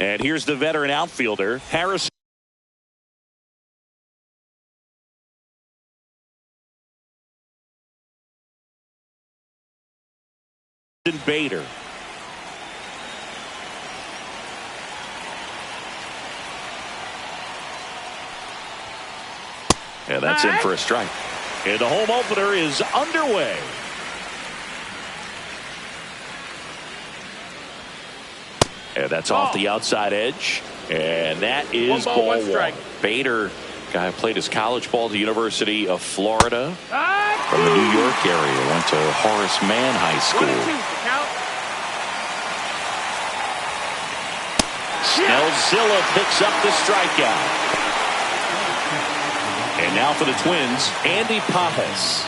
And here's the veteran outfielder, Harrison Bader. And that's in for a strike. And the home opener is underway. And that's off the outside edge. And that is ball one. Bader, guy who played his college ball at the University of Florida. From the New York area. Went to Horace Mann High School. Snellzilla picks up the strikeout. And now for the Twins, Andy Pajes.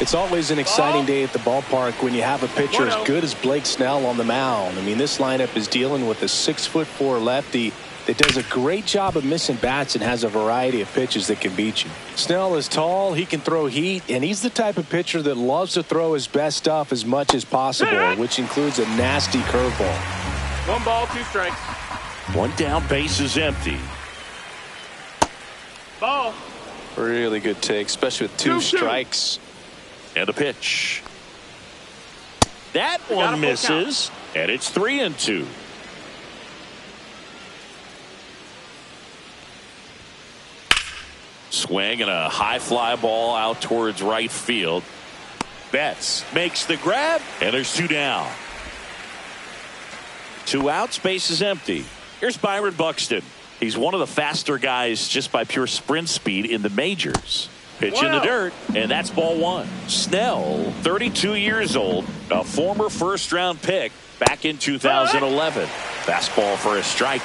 It's always an exciting day at the ballpark when you have a pitcher as good as Blake Snell on the mound. I mean, this lineup is dealing with a 6'4" lefty that does a great job of missing bats and has a variety of pitches that can beat you. Snell is tall, he can throw heat, and he's the type of pitcher that loves to throw his best stuff as much as possible, which includes a nasty curveball. 1 ball, 2 strikes. 1 down, base is empty. Ball. Really good take, especially with 2 strikes. And a pitch. That one misses, and it's 3-2. Swing and a high fly ball out towards right field. Betts makes the grab, and there's 2 down. 2 outs, base is empty. Here's Byron Buxton. He's one of the faster guys just by pure sprint speed in the majors. Pitch in the dirt, and that's ball 1. Snell, 32 years old, a former first-round pick back in 2011. Fastball for a strike.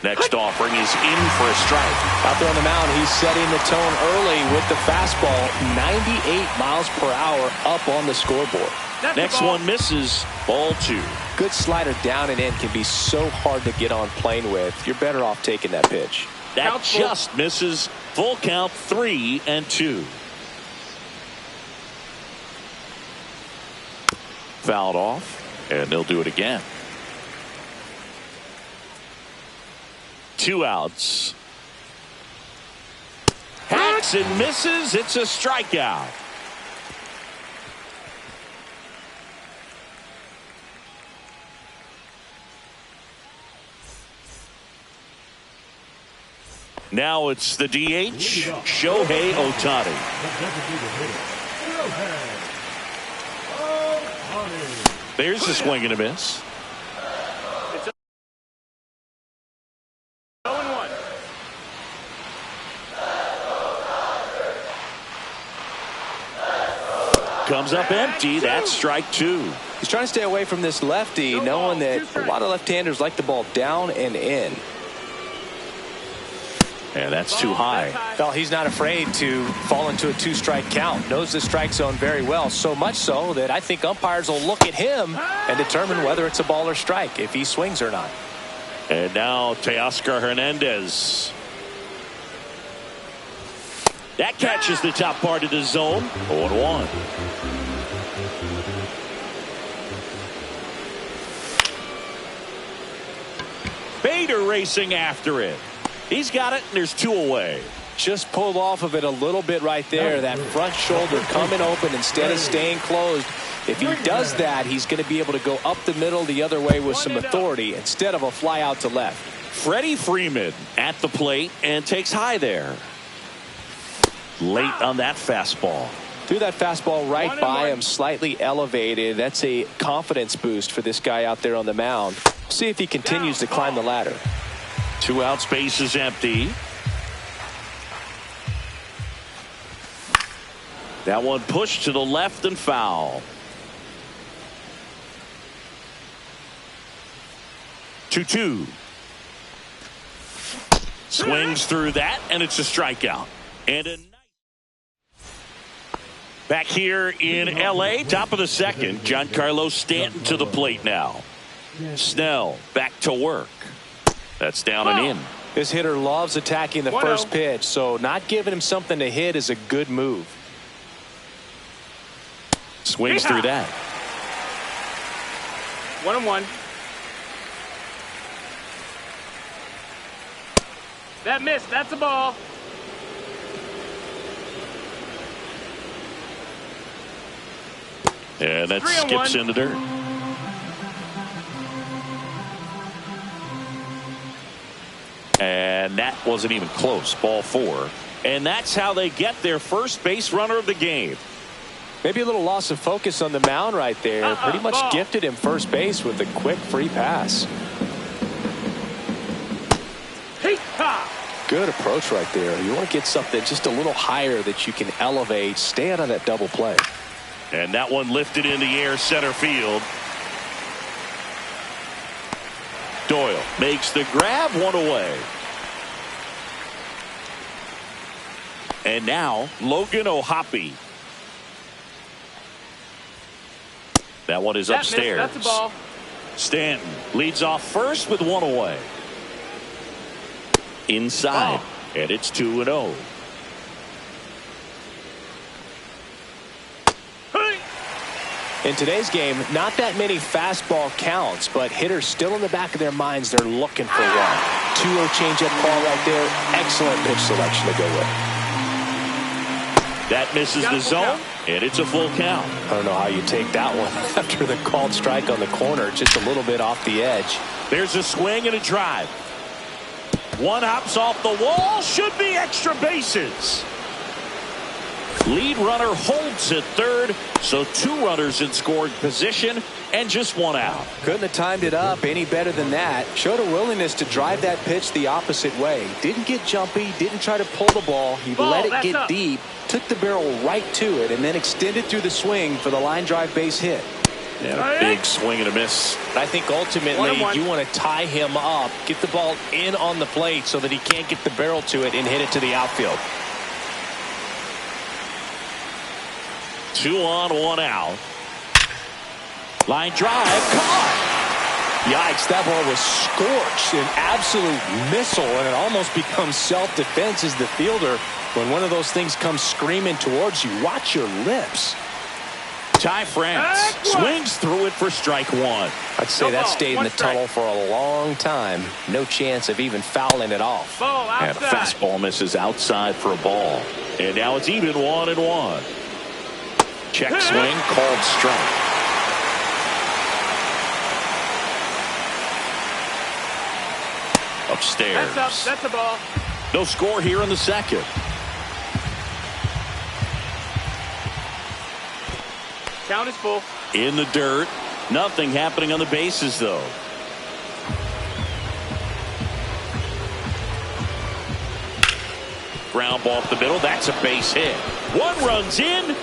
Next offering is in for a strike. Out there on the mound, he's setting the tone early with the fastball, 98 miles per hour up on the scoreboard. Next one misses, ball 2. Good slider down and in can be so hard to get on plane with. You're better off taking that pitch. That just misses. Full count, 3-2. Fouled off, and they'll do it again. 2 outs. Hacks and misses. It's a strikeout. Now it's the DH, Shohei Ohtani. There's a swing and a miss. Comes up empty. That's strike 2. He's trying to stay away from this lefty, knowing that a lot of left-handers like the ball down and in. And that's too high. Well, he's not afraid to fall into a 2-strike count. Knows the strike zone very well. So much so that I think umpires will look at him and determine whether it's a ball or strike, if he swings or not. And now Teoscar Hernandez. That catches the top part of the zone. 0-1. Bader racing after it. He's got it, and there's 2 away. Just pulled off of it a little bit right there. That front shoulder coming open instead of staying closed. If he does that, he's going to be able to go up the middle the other way with some authority instead of a fly out to left. Freddie Freeman at the plate and takes high there. Late on that fastball. Threw that fastball right by him, slightly elevated. That's a confidence boost for this guy out there on the mound. See if he continues to climb the ladder. 2 outs, base is empty. That one pushed to the left and foul. 2-2. Swings through that, and it's a strikeout. And a back here in L.A., top of the second, Giancarlo Stanton to the plate now. Snell back to work. That's down and in. This hitter loves attacking the 1-0. first pitch, so not giving him something to hit is a good move. Swings through that. 1-1. That missed. That's a ball. And that skips in the dirt. And that wasn't even close. Ball 4. And that's how they get their first base runner of the game. Maybe a little loss of focus on the mound right there. Pretty much ball. gifted him first base with a quick free pass. Good approach right there. You want to get something just a little higher that you can elevate. Stay out of that double play. And that one lifted in the air center field. Doyle makes the grab, one away. And now Logan O'Hoppe. That one is upstairs. That's a ball. Stanton leads off first with one away. Inside, and it's 2-0. In today's game, not that many fastball counts, but hitters still in the back of their minds, they're looking for one. 2-0 changeup call right there. Excellent pitch selection to go with. That misses the zone, and it's a full count. I don't know how you take that one after the called strike on the corner, just a little bit off the edge. There's a swing and a drive. One hops off the wall, should be extra bases. Lead runner holds at third, so 2 runners in scoring position and just 1 out. Couldn't have timed it up any better than that. Showed a willingness to drive that pitch the opposite way. Didn't get jumpy, didn't try to pull the ball. He let it get deep, took the barrel right to it, and then extended through the swing for the line drive base hit. Yeah, a big swing and a miss. I think ultimately you want to tie him up, get the ball in on the plate so that he can't get the barrel to it and hit it to the outfield. 2 on, 1 out. Line drive, caught. Yikes, that ball was scorched, an absolute missile, and it almost becomes self-defense as the fielder. When one of those things comes screaming towards you, watch your lips. Ty France swings through it for strike 1. I'd say that stayed in the tunnel for a long time. No chance of even fouling it off. And a fastball misses outside for a ball. And now it's even 1-1. Check swing, called strike. Upstairs. That's a ball. No score here in the second. Count is full. In the dirt. Nothing happening on the bases, though. Ground ball up the middle. That's a base hit. 1 runs in.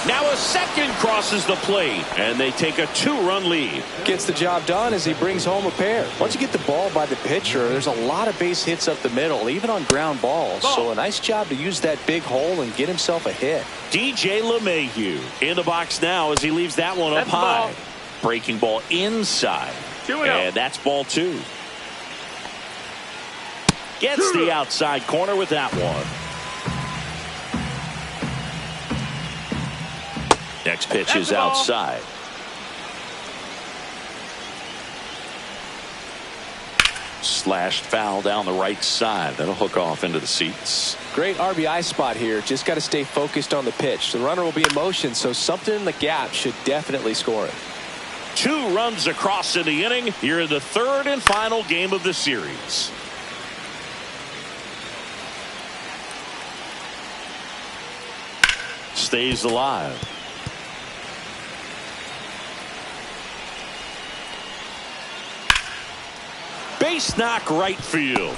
Now a second crosses the plate, and they take a 2-run lead. Gets the job done as he brings home a pair. Once you get the ball by the pitcher, there's a lot of base hits up the middle, even on ground balls. So a nice job to use that big hole and get himself a hit. DJ LeMahieu in the box now as he leaves that one up high. Breaking ball inside. 2-0. And that's ball 2. Gets the outside corner with that one. Next pitch is outside. Slashed foul down the right side. That'll hook off into the seats. Great RBI spot here. Just got to stay focused on the pitch. The runner will be in motion, so something in the gap should definitely score it. 2 runs across in the inning here in the 3rd and final game of the series. Stays alive. Base knock right field.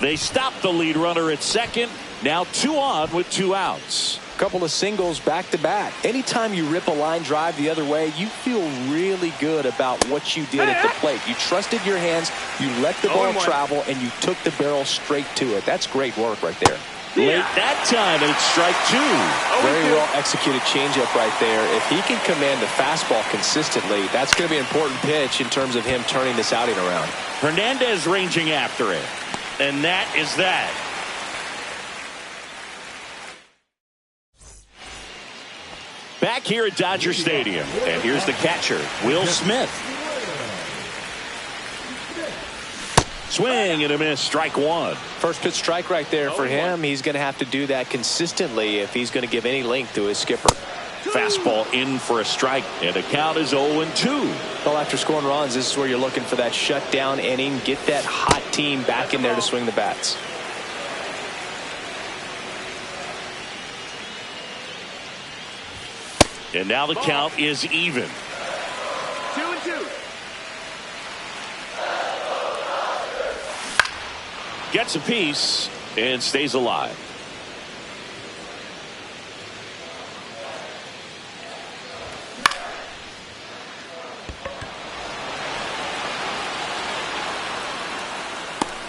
They stop the lead runner at second. Now 2 on with 2 outs. Couple of singles back to back. Anytime you rip a line drive the other way, you feel really good about what you did at the plate. You trusted your hands, you let the ball travel, and you took the barrel straight to it. That's great work right there. Late that time, and it's strike two. Very well executed changeup right there. If he can command the fastball consistently, that's going to be an important pitch in terms of him turning this outing around. Hernandez ranging after it. And that is that. Back here at Dodger Stadium. And here's the catcher, Will Smith. Swing and a miss, strike one. First pitch strike right there for him. He's going to have to do that consistently if he's going to give any length to his skipper. Fastball in for a strike, and the count is 0-2. Well, after scoring runs, this is where you're looking for that shutdown inning. Get that hot team back in there to swing the bats. And now the count is even. 2-2. Gets a piece and stays alive.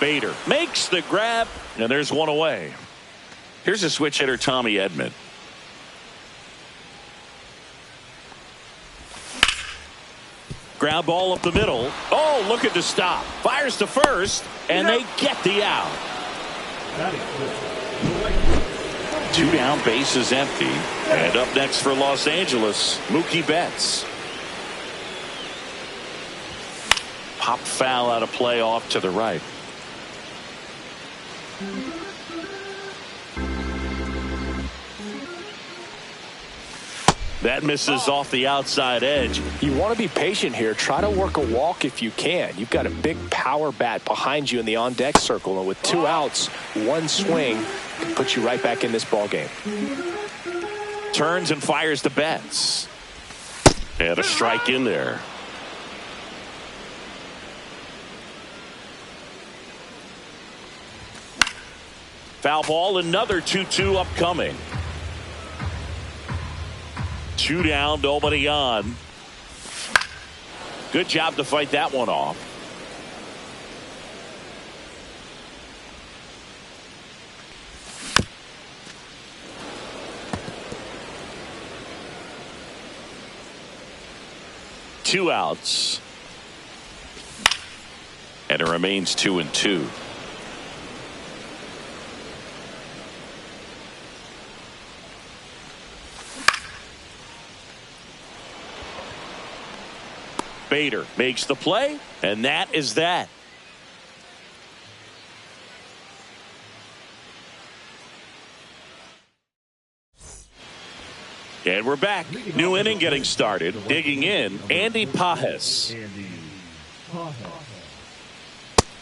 Bader makes the grab, and there's one away. Here's a switch hitter, Tommy Edman. Ground ball up the middle. Oh, looking to stop. Fires to first, and they get the out. 2 down, base is empty. And up next for Los Angeles, Mookie Betts. Popped foul out of play off to the right. That misses off the outside edge. You want to be patient here. Try to work a walk if you can. You've got a big power bat behind you in the on-deck circle, and with 2 outs, 1 swing can put you right back in this ball game. Turns and fires to Betts. And a strike in there. Foul ball, another 2-2 upcoming. 2 down, nobody on. Good job to fight that one off. Two outs. And it remains 2-2. Bader makes the play, and that is that. And we're back. New inning getting started. Digging in, Andy Pajes.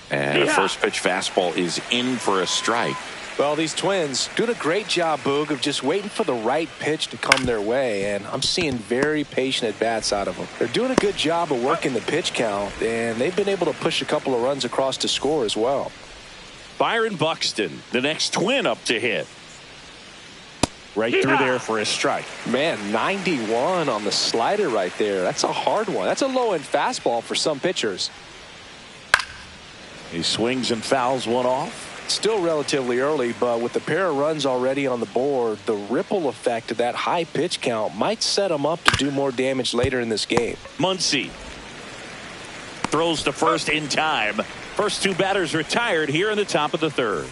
And a first pitch fastball is in for a strike. Well, these Twins doing a great job, Boog, of just waiting for the right pitch to come their way, and I'm seeing very patient at-bats out of them. They're doing a good job of working the pitch count, and they've been able to push a couple of runs across to score as well. Byron Buxton, the next Twin up to hit. Right through there for a strike. Man, 91 on the slider right there. That's a hard one. That's a low-end fastball for some pitchers. He swings and fouls one off. Still relatively early, but with the pair of runs already on the board, the ripple effect of that high pitch count might set him up to do more damage later in this game. Muncy throws to first in time. First 2 batters retired here in the top of the 3rd.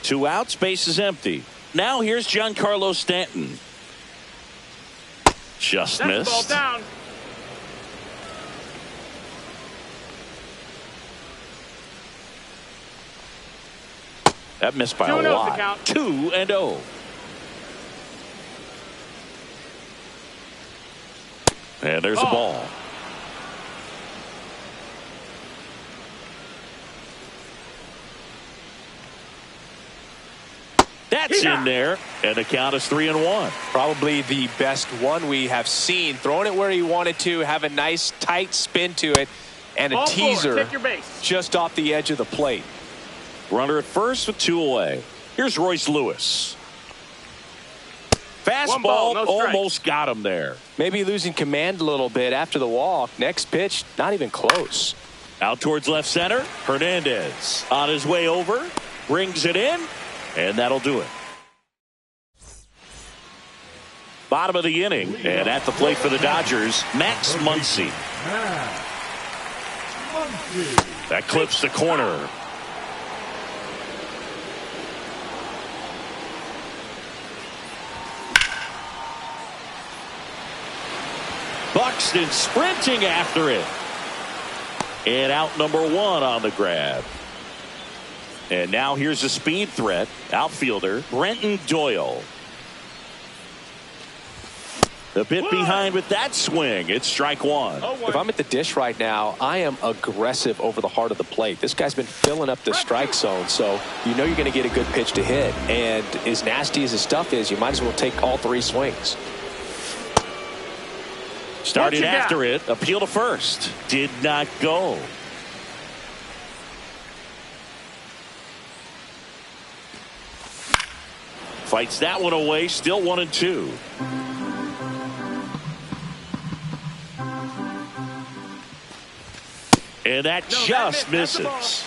2 outs, base is empty. Now here's Giancarlo Stanton. Just missed. Ball down. That missed by a lot. 2-0. And there's a ball. That's in there, and the count is 3-1. Probably the best one we have seen. Throwing it where he wanted to, have a nice tight spin to it, and a teaser just off the edge of the plate. Runner at first with 2 away. Here's Royce Lewis. Fastball almost got him there. Maybe losing command a little bit after the walk. Next pitch, not even close. Out towards left center. Hernandez on his way over. Brings it in. And that'll do it. Bottom of the inning, and at the plate for the Dodgers, Max Muncy. That clips the corner. Buxton sprinting after it. And out number one on the grab. And now here's a speed threat. Outfielder Brenton Doyle. A bit behind with that swing. It's strike one. If I'm at the dish right now, I am aggressive over the heart of the plate. This guy's been filling up the strike zone, so you know you're going to get a good pitch to hit. And as nasty as his stuff is, you might as well take all three swings. Started after it. Appeal to first. Did not go. Fights that one away. Still 1-2. And that just misses.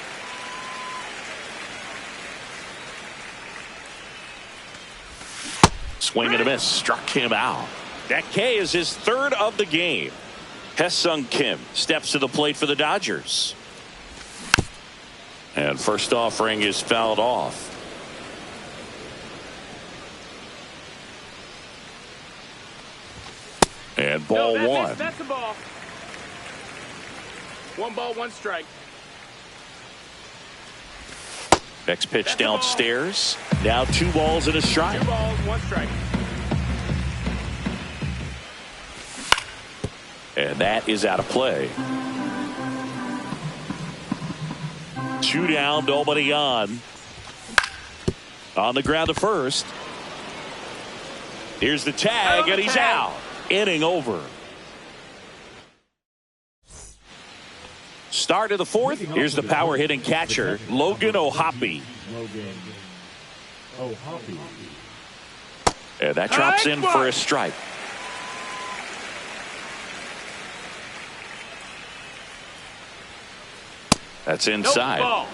Swing and a miss. Struck him out. That K is his third of the game. Hye-Sung Kim steps to the plate for the Dodgers. And first offering is fouled off. And ball one. That's the ball. 1 ball, 1 strike. Next pitch downstairs. Now 2 balls and a strike. 2 balls, 1 strike. And that is out of play. 2 down, nobody on. On the ground to first. Here's the tag, and he's out. Inning over. Start of the fourth. Here's the power hitting catcher, Logan O'Hoppe. And that drops in for a strike. That's inside.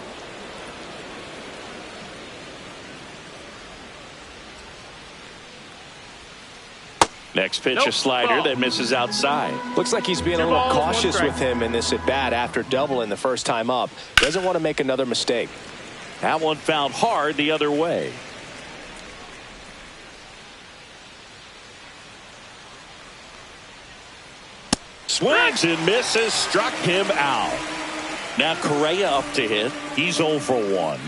Next pitch, a slider that misses outside. Looks like he's being a little cautious with him in this at bat after doubling the first time up. Doesn't want to make another mistake. That one found hard the other way. Swings and misses, struck him out. Now Correa up to hit. He's 0 for 1.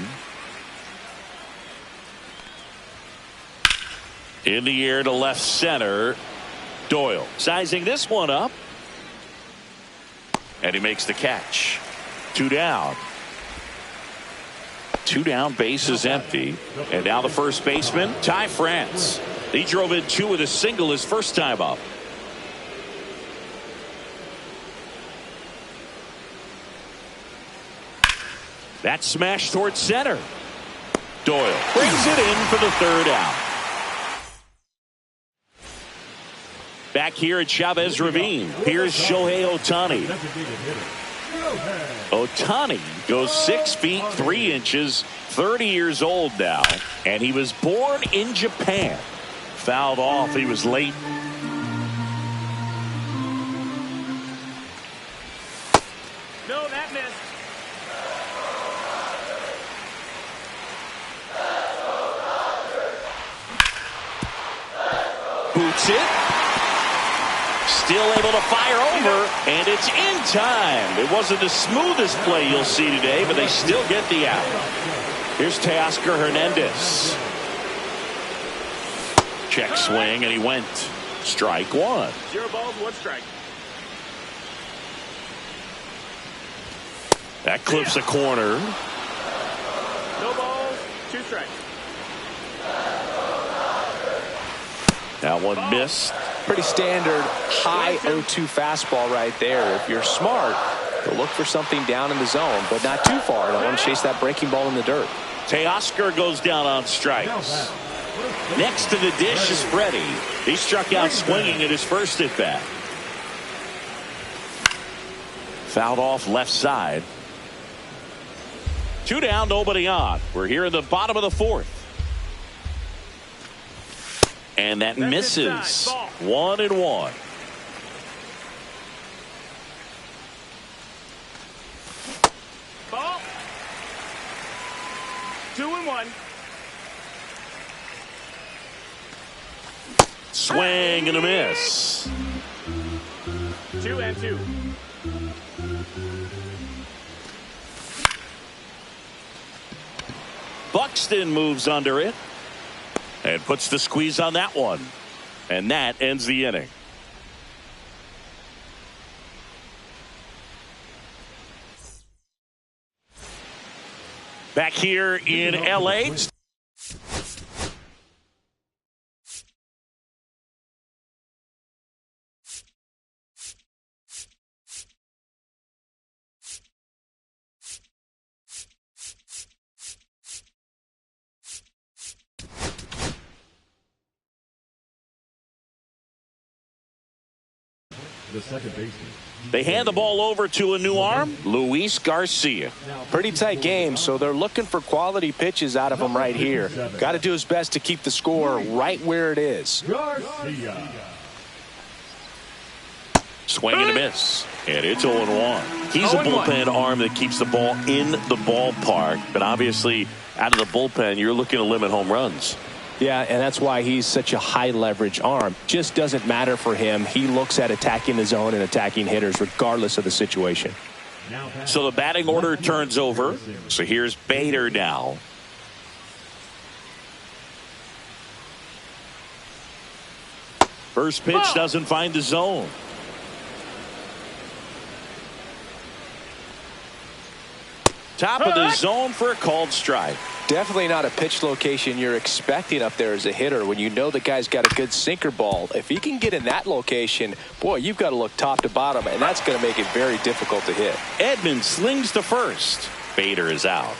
In the air to left center. Doyle sizing this one up. And he makes the catch. 2 down. 2 down, base is empty. And now the first baseman, Ty France. He drove in 2 with a single his first time up. That smash towards center. Doyle brings it in for the 3rd out. Back here at Chavez Ravine, here's Shohei Ohtani. Ohtani goes 6 feet 3 inches, 30 years old now, and he was born in Japan. Fouled off, he was late. No, that missed. Boots it. Still able to fire over, and it's in time. It wasn't the smoothest play you'll see today, but they still get the out. Here's Teoscar Hernandez. Check swing, and he went. Strike 1. 0 balls, 1 strike. That clips the corner. No balls, 2 strikes. That one missed. Pretty standard high 0-2 fastball right there. If you're smart, you'll look for something down in the zone, but not too far. Don't want to chase that breaking ball in the dirt. Teoscar goes down on strikes. Next to the dish is Freddie. He struck out swinging at his first at bat. Fouled off left side. 2 down, nobody on. We're here in the bottom of the 4th. And that misses. 1-1. Ball. 2-1. Swing and a miss. 2-2. Buxton moves under it and puts the squeeze on that one. And that ends the inning. Back here in L.A. The second baseman. They hand the ball over to a new arm, Luis Garcia. Pretty tight game, so they're looking for quality pitches out of him right here. Got to do his best to keep the score right where it is. Garcia. Swing and a miss. And it's 0-1. He's a bullpen arm that keeps the ball in the ballpark. But obviously, out of the bullpen, you're looking to limit home runs. Yeah, and that's why he's such a high leverage arm. Just doesn't matter for him. He looks at attacking the zone and attacking hitters regardless of the situation. So the batting order turns over. So here's Bader now. First pitch doesn't find the zone. Top of the zone for a called strike. Definitely not a pitch location you're expecting up there as a hitter when you know the guy's got a good sinker ball. If he can get in that location, boy, you've got to look top to bottom, and that's going to make it very difficult to hit. Edman slings to first. Bader is out.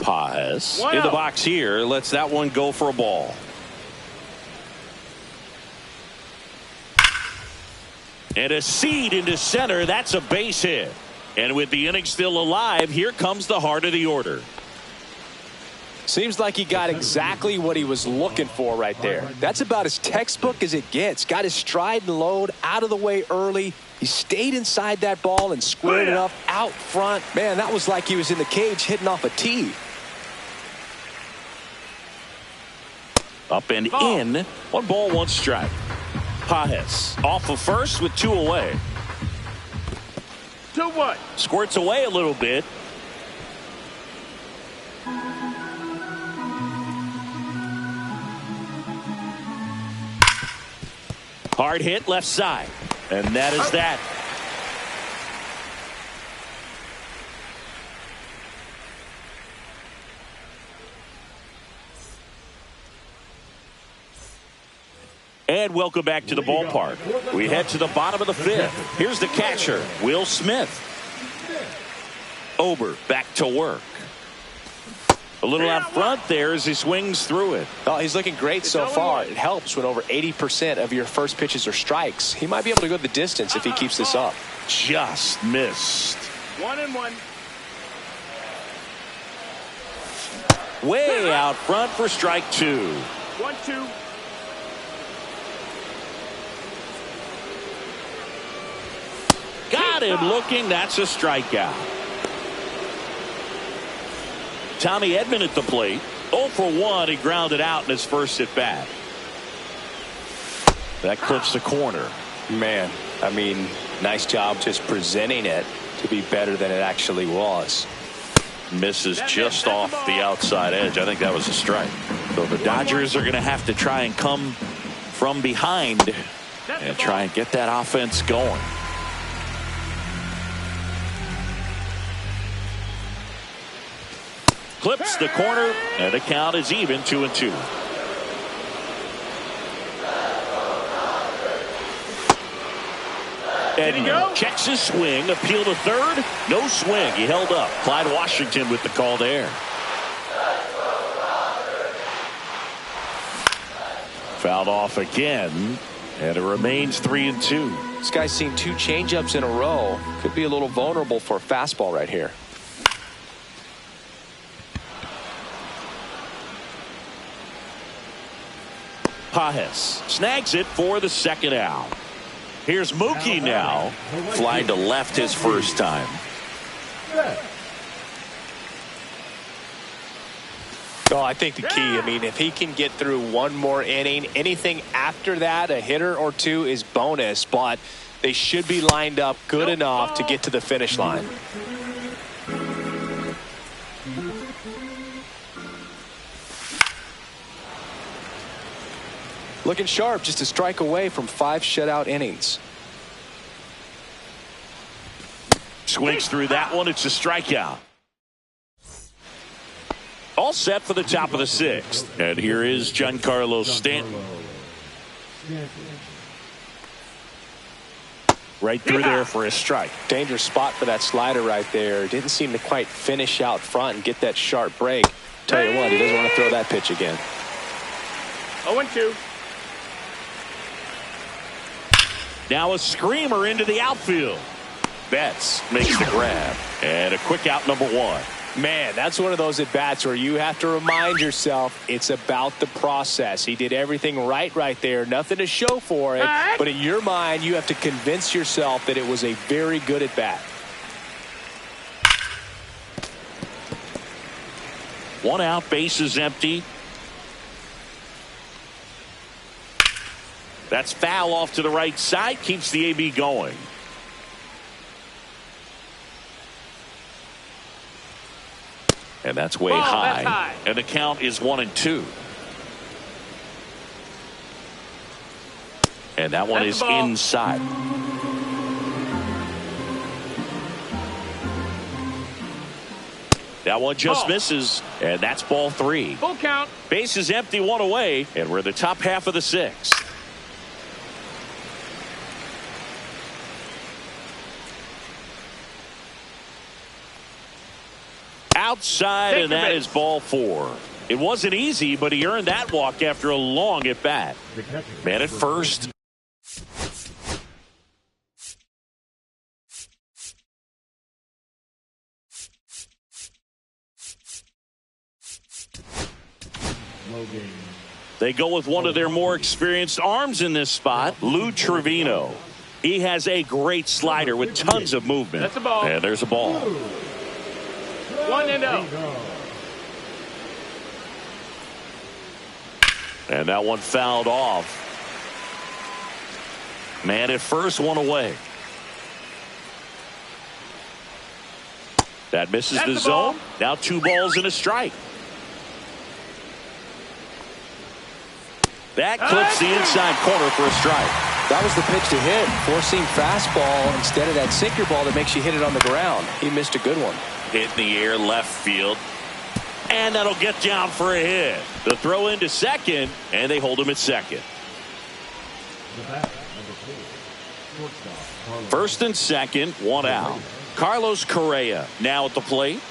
Paz in the box here. Lets that one go for a ball. And a seed into center. That's a base hit. And with the inning still alive, here comes the heart of the order. Seems like he got exactly what he was looking for right there. That's about as textbook as it gets. Got his stride and load out of the way early. He stayed inside that ball and squared it up out front. Man, that was like he was in the cage hitting off a tee. Up and in. 1 ball, 1 strike. Paz off of first with 2 away. 2-1. Squirts away a little bit. Hard hit left side. And that is that. And welcome back to the ballpark. We head to the bottom of the 5th. Here's the catcher, Will Smith. Ober back to work. A little out front there as he swings through it. Oh, he's looking great so far. It helps when over 80% of your first pitches are strikes. He might be able to go the distance if he keeps this up. Just missed. 1-1. Way out front for strike 2. 1-2. Got him looking. That's a strikeout. Tommy Edman at the plate. 0 for 1. He grounded out in his first at bat. That clips the corner. Man, I mean, nice job just presenting it to be better than it actually was. Misses just off the outside edge. I think that was a strike. So the Dodgers are going to have to try and come from behind and try and get that offense going. Clips the corner, and the count is even 2-2. Edman checks his swing, appeal to third, no swing. He held up. Clyde Washington with the call there. Fouled off again, and it remains 3-2. This guy's seen 2 changeups in a row. Could be a little vulnerable for a fastball right here. Pajes snags it for the second out. Here's Mookie now. Flying to left his first time. Oh, I think the key, I mean, if he can get through one more inning, anything after that, a hitter or two is bonus, but they should be lined up good enough to get to the finish line. Looking sharp, just a strike away from 5 shutout innings. Swings through that one. It's a strikeout. All set for the top of the 6th. And here is Giancarlo Stanton. Right through there for a strike. Dangerous spot for that slider right there. Didn't seem to quite finish out front and get that sharp break. Tell you what, he doesn't want to throw that pitch again. 0-2. Now a screamer into the outfield. Betts makes the grab. And a quick out, number 1. Man, that's one of those at-bats where you have to remind yourself it's about the process. He did everything right there. Nothing to show for it. But in your mind, you have to convince yourself that it was a very good at-bat. 1 out, base is empty. That's foul off to the right side. Keeps the AB going. And that's way high. That's high. And the count is 1-2. And that one is inside. That one just misses. And that's ball 3. Full count. Base is empty, 1 away. And we're in the top half of the 6th. Outside, and that is ball 4. It wasn't easy, but he earned that walk after a long at bat. Man at first. They go with one of their more experienced arms in this spot, Lou Trevino. He has a great slider with tons of movement. That's a ball. And there's a ball. 1-0. And that one fouled off. Man at first, 1 away. That misses the zone. Now 2 balls and a strike. That clips the inside corner for a strike. That was the pitch to hit. Four-seam fastball instead of that sinker ball that makes you hit it on the ground. He missed a good one. Hit in the air, left field. And that'll get down for a hit. The throw into second, and they hold him at second. First and second, 1 out. Carlos Correa now at the plate.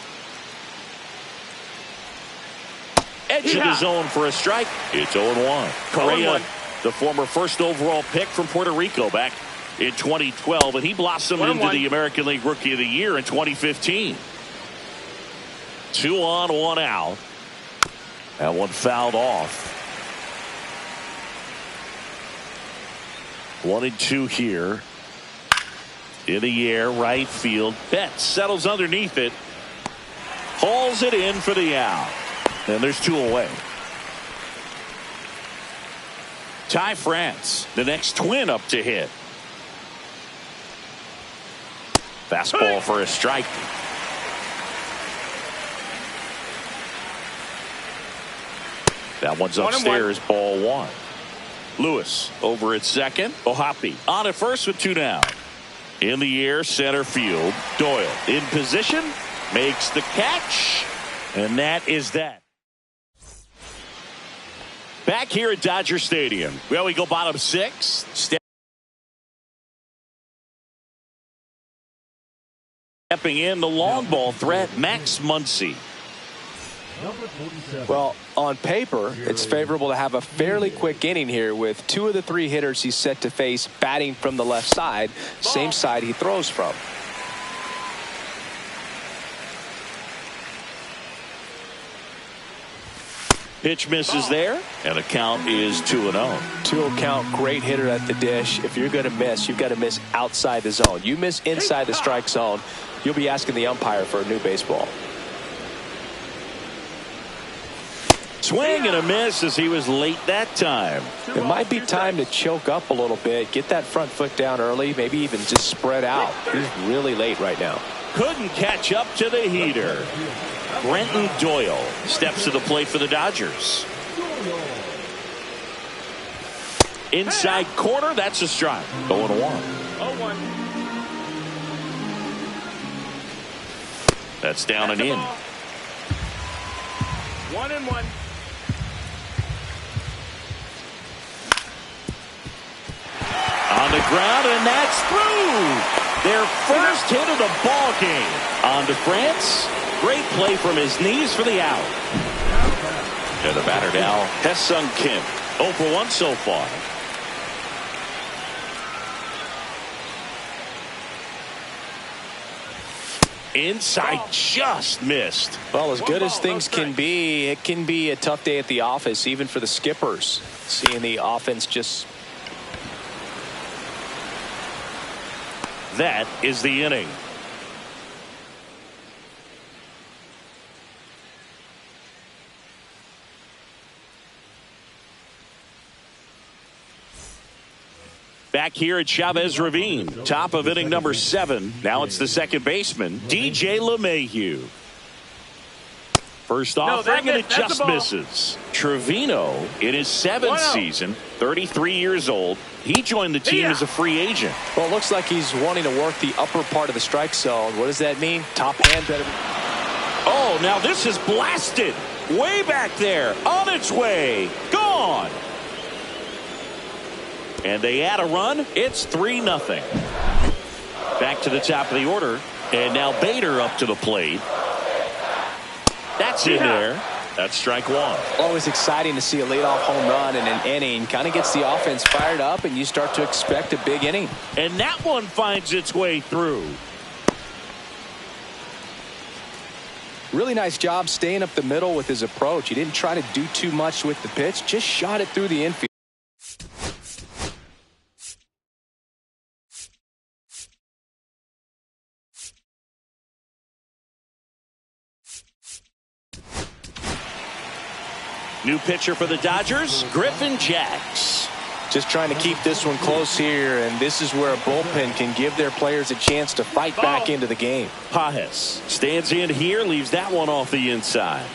Edge of the zone for a strike. It's 0-1. Correa, the former first overall pick from Puerto Rico back in 2012, and he blossomed into the American League Rookie of the Year in 2015. 2 on, 1 out. That one fouled off. 1-2 here. In the air, right field. Betts settles underneath it. Hauls it in for the out. And there's 2 away. Ty France, the next twin up to hit. Fastball for a strike. That one's upstairs, ball 1. Lewis over at second. Ohapi on at first with 2 down. In the air, center field. Doyle in position, makes the catch, and that is that. Back here at Dodger Stadium. Well, we go bottom 6. Stepping in the long ball threat, Max Muncy. Well, on paper, it's favorable to have a fairly quick inning here with 2 of the 3 hitters he's set to face batting from the left side, same side he throws from. Pitch misses there, and the count is 2-0. 2-0 count, great hitter at the dish. If you're going to miss, you've got to miss outside the zone. You miss inside the strike zone, you'll be asking the umpire for a new baseball. Swing and a miss as he was late that time. It might be time to choke up a little bit, get that front foot down early, maybe even just spread out. He's really late right now. Couldn't catch up to the heater. Brenton Doyle steps to the plate for the Dodgers. Inside corner, that's a strike. 0-1. 0-1. That's down and in. 1-1. On the ground, and that's through. Their first hit of the ball game. On to France. Great play from his knees for the out. And the batter now, Hesung Kim. 0 for 1 so far. Inside, just missed. Well, as good as things can be, it can be a tough day at the office, even for the skippers. Seeing the offense just... That is the inning. Back here at Chavez Ravine, top of inning number 7. Now it's the second baseman, DJ LeMahieu. First offering, and it just misses. Trevino, in his 7th season, 33 years old. He joined the team as a free agent. Well, it looks like he's wanting to work the upper part of the strike zone. What does that mean? Top hand better. Oh, now this is blasted. Way back there. On its way. Gone. And they add a run. It's 3-0. Back to the top of the order. And now Bader up to the plate. That's in there. That's strike 1. Always exciting to see a leadoff home run in an inning. Kind of gets the offense fired up, and you start to expect a big inning. And that one finds its way through. Really nice job staying up the middle with his approach. He didn't try to do too much with the pitch, just shot it through the infield. New pitcher for the Dodgers, Griffin Jax. Just trying to keep this one close here, and this is where a bullpen can give their players a chance to fight back into the game. Pajes stands in here, leaves that one off the inside.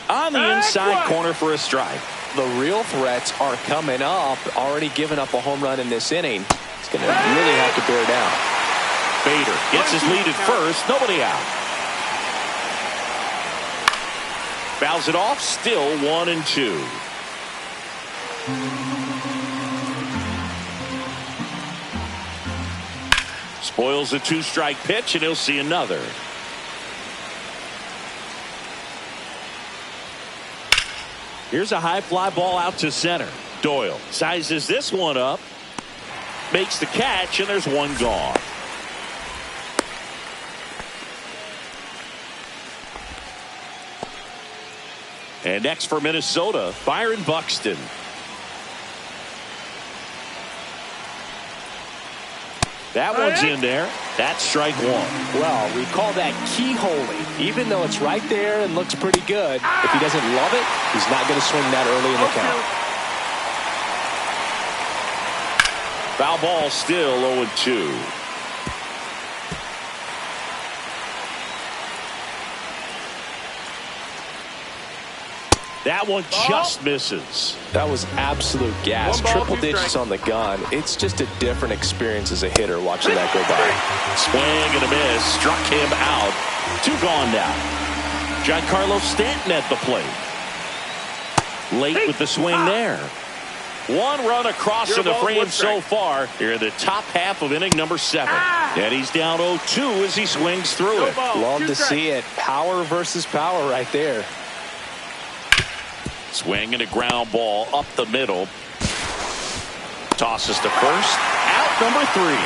On the inside corner for a strike. The real threats are coming up. Already given up a home run in this inning. It's going to really have to bear down. Bader gets his lead at first. Nobody out. Fouls it off. Still 1-2. Spoils a 2-strike pitch, and he'll see another. Here's a high fly ball out to center. Doyle sizes this one up, makes the catch, and there's one gone. And next for Minnesota, Byron Buxton. That one's in there. That's strike 1. Well, we call that keyholing. Even though it's right there and looks pretty good, if he doesn't love it, he's not going to swing that early in the count. Foul ball, still 0-2. That one just misses. That was absolute gas. Triple digits on the gun. It's just a different experience as a hitter watching that go by. Swing and a miss. Struck him out. 2 gone now. Giancarlo Stanton at the plate. Late with the swing there. 1 run across in the frame so far. Here in the top half of inning number 7. And he's down 0-2 as he swings through it. Love to see it. Power versus power right there. Swing and a ground ball up the middle. Tosses to first. Out number 3.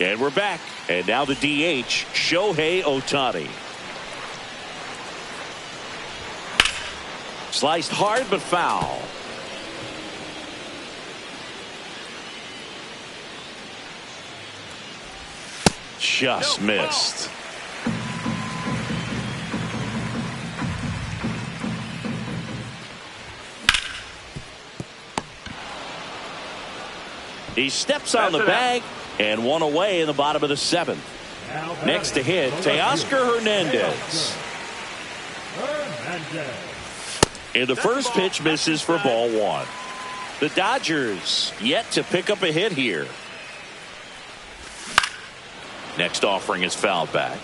And we're back. And now the DH, Shohei Ohtani. Sliced hard but foul. Just missed. He steps on the bag and one away in the bottom of the seventh. Next to hit, Teoscar Hernandez. And the first pitch misses for ball one. The Dodgers yet to pick up a hit here. Next offering is fouled back.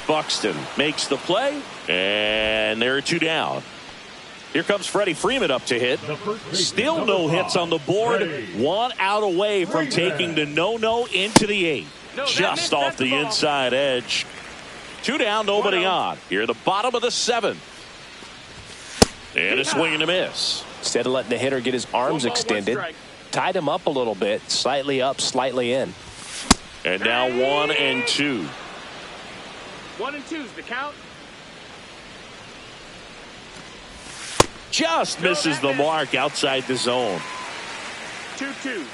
Buxton makes the play, and there are two down. Here comes Freddie Freeman up to hit. Still no hits on the board. One out away from taking the no-no into the eighth. Just off the inside edge. Two down, nobody on. Here at the bottom of the seventh. And a swing and a miss. Instead of letting the hitter get his arms extended, tied him up a little bit, slightly up, slightly in. And now 1-2. 1-2's the count. Just misses the mark outside the zone. 2-2.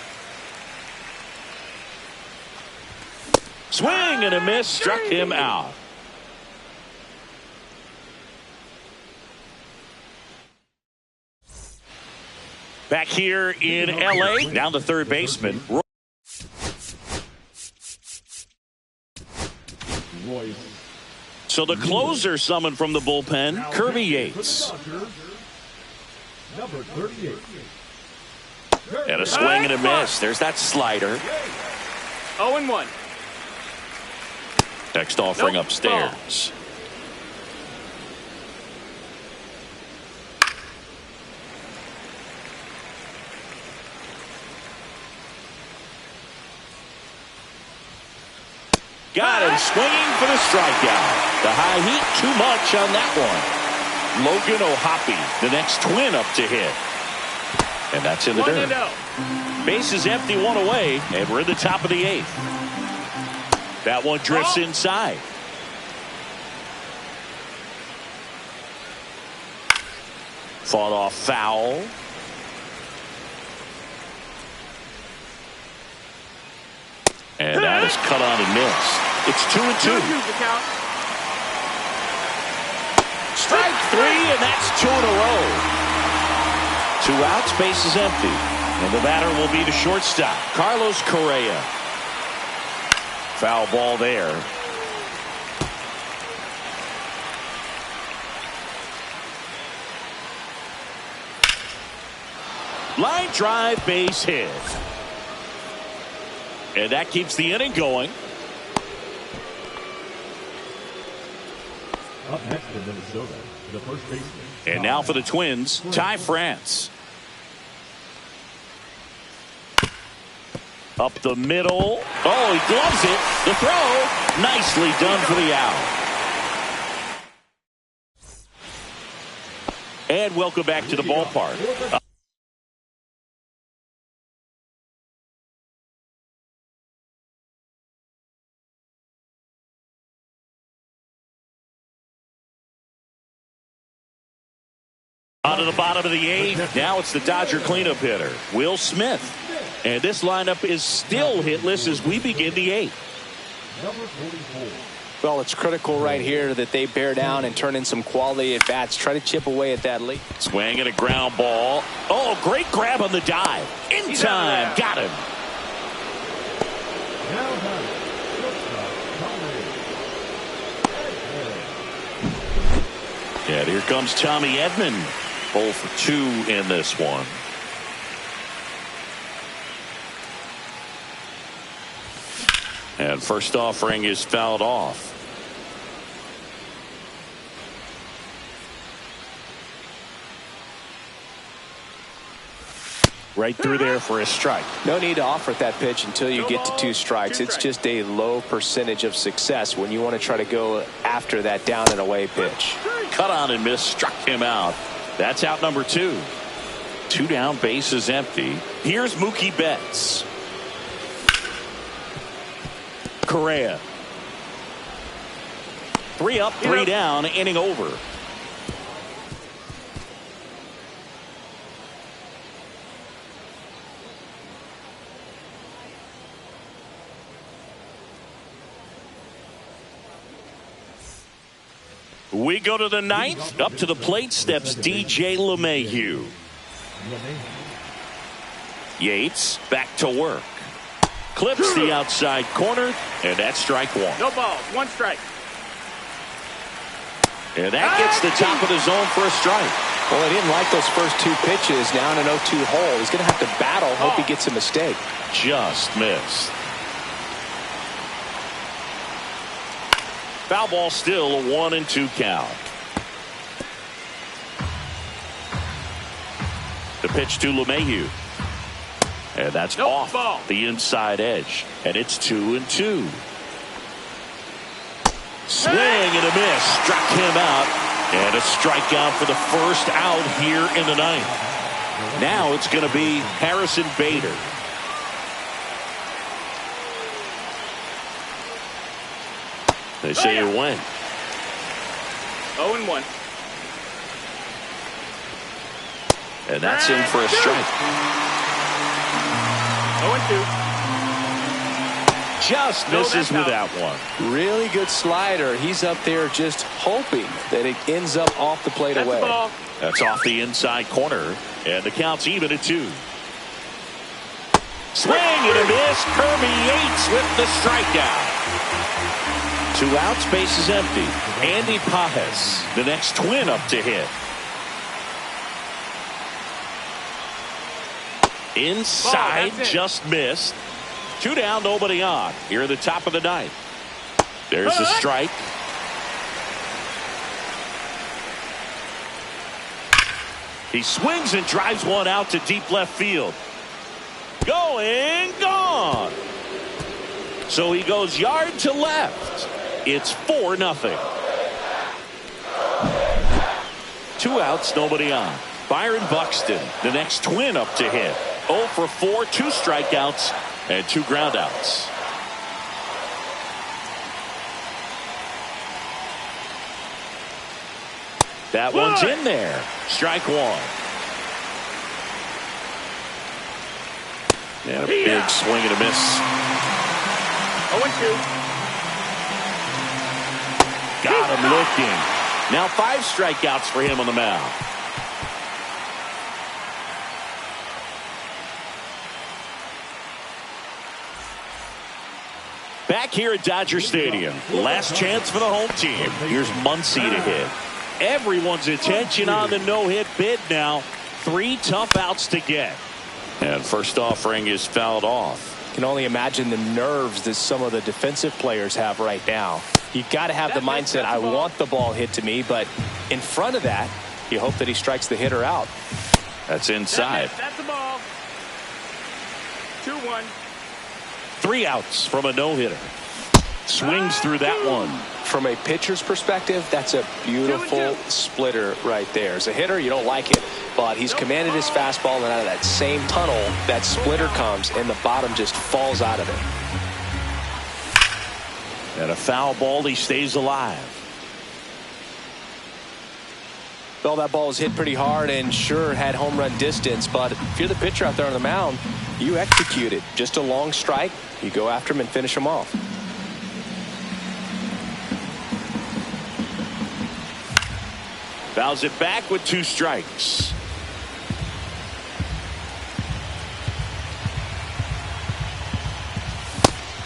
Swing and a miss, struck him out. Back here in L.A., down the third baseman. So the closer summoned from the bullpen, Kirby Yates. Number 38. And a swing and a miss. There's that slider. 0-1. Next offering upstairs. Got him swinging for the strikeout. The high heat, too much on that one. Logan O'Hoppe, the next twin up to hit. And that's in the dirt. Base is empty, one away, and we're in the top of the eighth. That one drifts inside. Fought off foul. And that is cut on and missed. It's 2-2. Strike three, and that's two in a row. Two outs, base is empty. And the batter will be the shortstop, Carlos Correa. Foul ball there. Line drive, base hit. And that keeps the inning going. Up next in Minnesota, the first baseman. And now for the Twins, Ty France. Up the middle. Oh, he gloves it. The throw. Nicely done for the out. And welcome back to the ballpark. On to the bottom of the eighth. Now it's the Dodger cleanup hitter, Will Smith. And this lineup is still hitless as we begin the eighth. Number 44. Well, it's critical right here that they bear down and turn in some quality at bats. Try to chip away at that lead. Swing and a ground ball. Oh, great grab on the dive. In time. Got him. Now batting, shortstop, Tommy. Yeah, here comes Tommy Edman. 0 for 2 in this one. And first offering is fouled off. right through there for a strike. No need to offer that pitch until you get to 2 strikes. It's just a low percentage of success when you want to try to go after that down and away pitch. Cut on and miss, struck him out. That's out number 2. 2 down, bases empty. Here's Mookie Betts. Correa. 3 up, 3 down, inning over. We go to the 9th. Up to the plate steps DJ LeMahieu. Yates back to work. Clips the outside corner, and that's strike 1. No balls, 1 strike. And that gets the top of the zone for a strike. Well, he didn't like those first 2 pitches. Now in an 0-2 hole. He's going to have to battle. Hope he gets a mistake. Just missed. Foul ball, still a 1-2 count. The pitch to LeMahieu. And that's off the inside edge. And it's 2-2. Swing and a miss. Struck him out. And a strikeout for the first out here in the 9th. Now it's going to be Harrison Bader. They say it went. 0-1. And that's in for a strike. 0-2. Just misses with that one. Really good slider. He's up there just hoping that it ends up off the plate away. That's off the inside corner. And the count's even at 2. Swing and a miss. Kirby Yates with the strikeout. 2 outs, bases empty. Andy Pajes, the next twin up to hit. Inside, just missed. 2 down, nobody on. Here at the top of the 9th. There's a strike. He swings and drives one out to deep left field. Going, gone. So he goes yard to left. It's 4-0. 2 outs, nobody on. Byron Buxton, the next twin up to hit. 0 for 4, 2 strikeouts, and 2 groundouts. That one's in there. Strike 1. And a big swing and a miss. 0-2. Got him looking. Now 5 strikeouts for him on the mound. Back here at Dodger Stadium. Last chance for the home team. Here's Muncy to hit. Everyone's attention on the no-hit bid now. 3 tough outs to get. And first offering is fouled off. Can only imagine the nerves that some of the defensive players have right now. You got to have the mindset, I want the ball hit to me, but in front of that, you hope that he strikes the hitter out. That's inside. That's the ball. 2-1. 3 outs from a no-hitter. Swings through that one. From a pitcher's perspective, that's a beautiful splitter right there. As a hitter, you don't like it, but he's commanded his fastball, and out of that same tunnel, that splitter comes, and the bottom just falls out of it. And a foul ball, he stays alive. Well, that ball was hit pretty hard and sure had home run distance, but if you're the pitcher out there on the mound, you execute it. Just a long strike, you go after him and finish him off. Fouls it back with 2 strikes.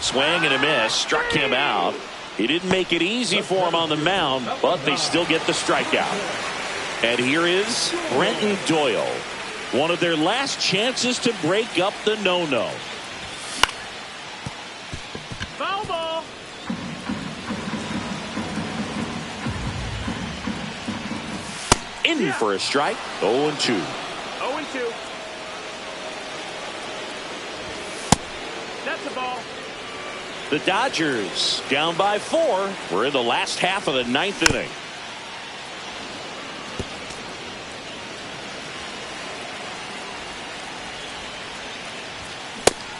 Swing and a miss. Struck him out. He didn't make it easy for him on the mound, but they still get the strikeout. And here is Brenton Doyle. One of their last chances to break up the no-no. Foul ball. In for a strike. 0-2. 0-2. The Dodgers down by 4. We're in the last half of the 9th inning.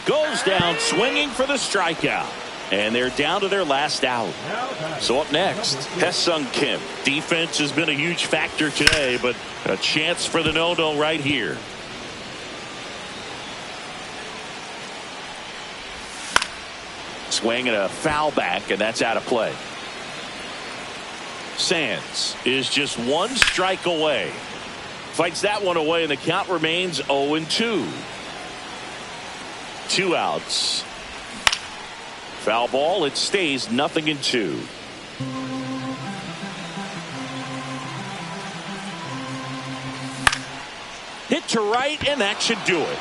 Goes down swinging for the strikeout. And they're down to their last out. So up next, Haesung Kim. Defense has been a huge factor today, but a chance for the no-no right here. Swing and a foul back, and that's out of play. Sands is just 1 strike away. Fights that one away, and the count remains 0-2. 2 outs. Foul ball. It stays 0-2. Hit to right, and that should do it.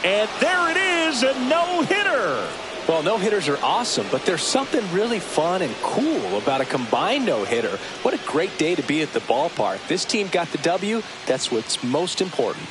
And there it is, a no-hitter. Well, no-hitters are awesome, but there's something really fun and cool about a combined no-hitter. What a great day to be at the ballpark. This team got the W. That's what's most important.